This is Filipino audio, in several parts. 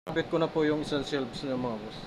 Kabit ko na po yung isang shelves niya mga boss.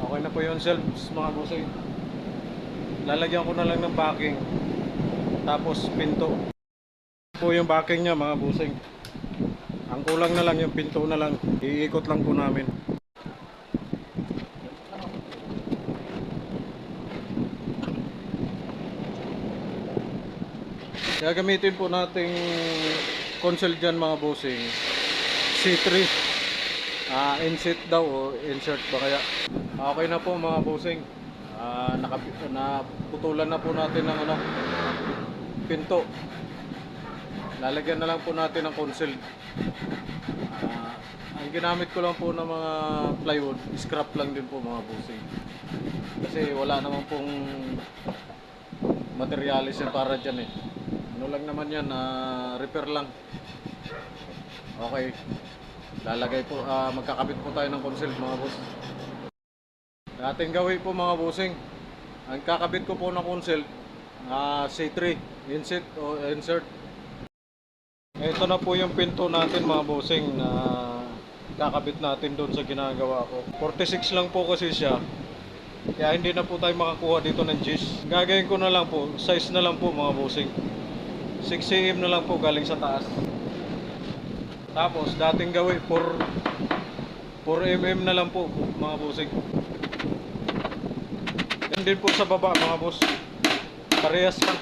Okay na po yung shelves mga bossing. Lalagyan ko na lang ng backing. Tapos pinto. Po yung backing niya mga bossing. Ang kulang na lang yung pinto na lang. Iikot lang po namin. Gagamitin po nating console dyan mga bossing. C3. Insert daw o insert ba kaya. Okay na po mga bossing. Naputulan na po natin ng pinto. Lalagyan na lang po natin ng console. Ang ginamit ko lang po ng mga plywood, scrap lang din po mga bossing. Kasi wala naman pong materialis yan para dyan eh. Ano lang naman yan, repair lang. Okay. Lalagay po, magkakabit po tayo ng console mga boss. Ating gawin po mga bossing. Ang kakabit ko po ng console, C3, insert. Ito na po yung pinto natin mga bossing na kakabit natin doon sa ginagawa ko. 46 lang po kasi siya. Kaya hindi na po tayo makakuha dito ng G's. Gagawin ko na lang po, size na lang po mga bossing. 6 cm na lang po galing sa taas. Tapos dating gawin 4 mm na lang po mga bossing. Yan din po sa baba mga boss. Parehas lang.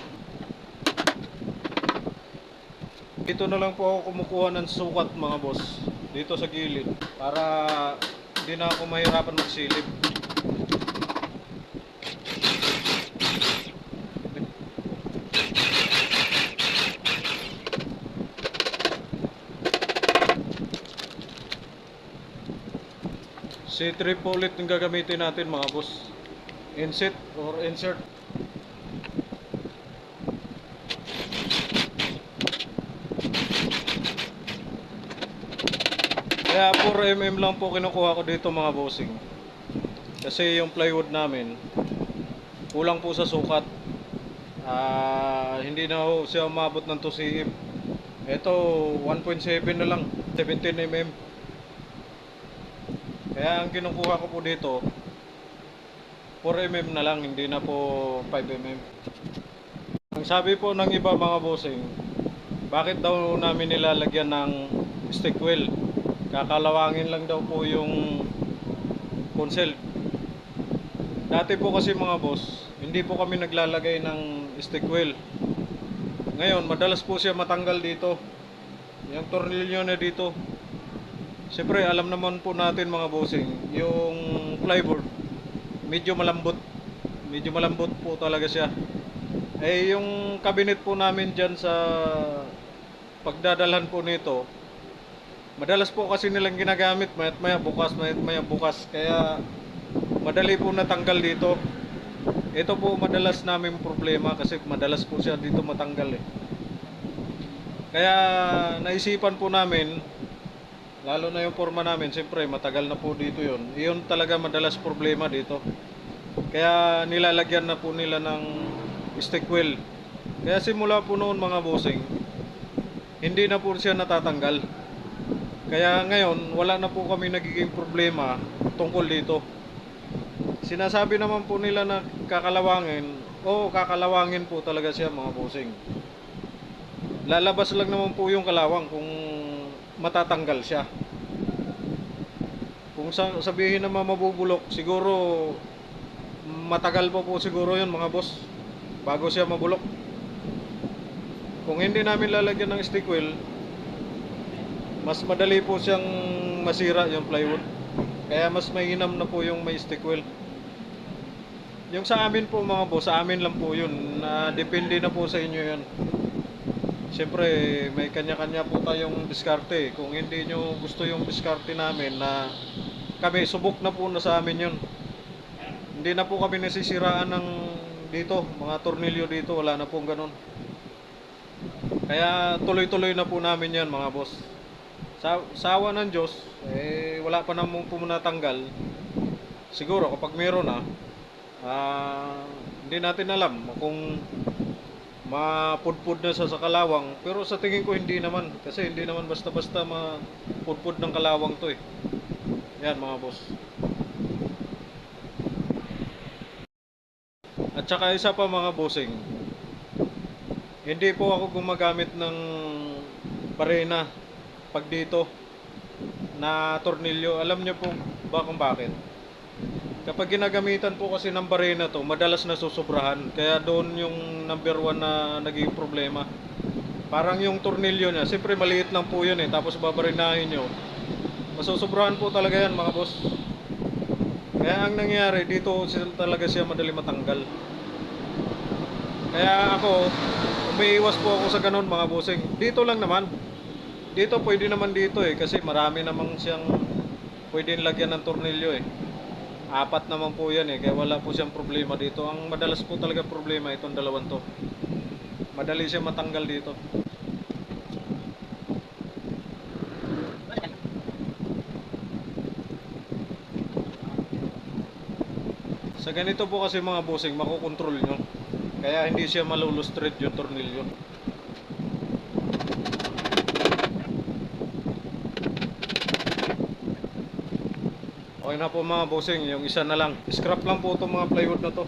Dito na lang po ako kumukuha ng sukat mga boss. Dito sa gilid. Para hindi na ako mahirapan magsilip. C3 po ulit yung gagamitin natin mga boss. Insert. Kaya 4 mm lang po kinukuha ko dito mga bossing. Kasi yung plywood namin kulang po sa sukat. Hindi na ho siya umabot ng 2 cm. Ito 1.7 na lang, 17 mm. Kaya ang kinukuha ko po dito 4 mm na lang, hindi na po 5 mm. Ang sabi po ng iba mga bossing, bakit daw namin nilalagyan ng stick wheel? Kakalawangin lang daw po yung console. Dati po kasi mga boss, hindi po kami naglalagay ng stick wheel. Ngayon, madalas po siya matanggal dito. Yung tornilyo na dito. Siyempre, alam naman po natin mga bossing, yung plywood, medyo malambot. Medyo malambot po talaga siya. Eh, yung cabinet po namin dyan sa pagdadalhan po nito, madalas po kasi nilang ginagamit, mayat maya bukas. Kaya, madali po natanggal dito. Ito po madalas namin problema kasi madalas po siya dito matanggal eh. Kaya naisipan po namin, lalo na yung forma namin, siyempre matagal na po dito yon. Iyon talaga madalas problema dito. Kaya nilalagyan na po nila ng stick wheel. Kaya simula po noon mga bossing, hindi na po siya natatanggal. Kaya ngayon wala na po kami nagiging problema tungkol dito. Sinasabi naman po nila na kakalawangin. Oo, kakalawangin po talaga siya mga bossing. Lalabas lang naman po yung kalawang kung matatanggal siya. Kung sabihin naman mabubulok, siguro matagal pa po siguro yun mga boss. bago siya mabulok. Kung hindi namin lalagyan ng stick wheel, mas madali po siyang masira yung plywood. Kaya mas mainam na po yung may stick wheel. Yung sa amin po mga boss, sa amin lang po yun. Depende na po sa inyo yan. Siyempre, may kanya-kanya po tayong diskarte. Kung hindi nyo gusto yung diskarte namin na kami, subok na po na sa amin yun. Hindi na po kami nasisiraan ng dito, mga tornilyo dito, wala na pong ganun. Kaya tuloy-tuloy na po namin yan mga boss. Sa awa ng Diyos, wala pa namang po natanggal. Siguro kapag meron na, hindi natin alam kung mapudpud na sa kalawang. Pero sa tingin ko hindi naman. Kasi hindi naman basta-basta mapudpud ng kalawang to eh. Yan mga boss. At saka isa pa mga bossing, hindi po ako gumagamit ng barena pag dito na tornilyo. Alam niyo po ba kung bakit? Kapag ginagamitan po kasi ng barena to, madalas nasusobrahan. Kaya doon yung number 1 na naging problema. Parang yung tornilyo niya, siyempre maliit lang po yun eh. Tapos babarinahin nyo, masusobrahan po talaga yan mga boss. Kaya ang nangyari, dito talaga siya madali matanggal. Kaya ako, umiiwas po ako sa ganun mga bossing. Dito lang naman. Dito pwede naman dito eh. Kasi marami namang siyang pwedeng lagyan ng tornilyo eh. 4 naman po yan eh. Kaya wala po siyang problema dito. Ang madalas po talaga problema itong dalawang to. Madali siya matanggal dito. Sa ganito po kasi mga bossing, makokontrol nyo. Kaya hindi siya malulustrate yung tornilyo. Okay na po mga bossing, yung isa na lang. Scrap lang po itong mga plywood na to.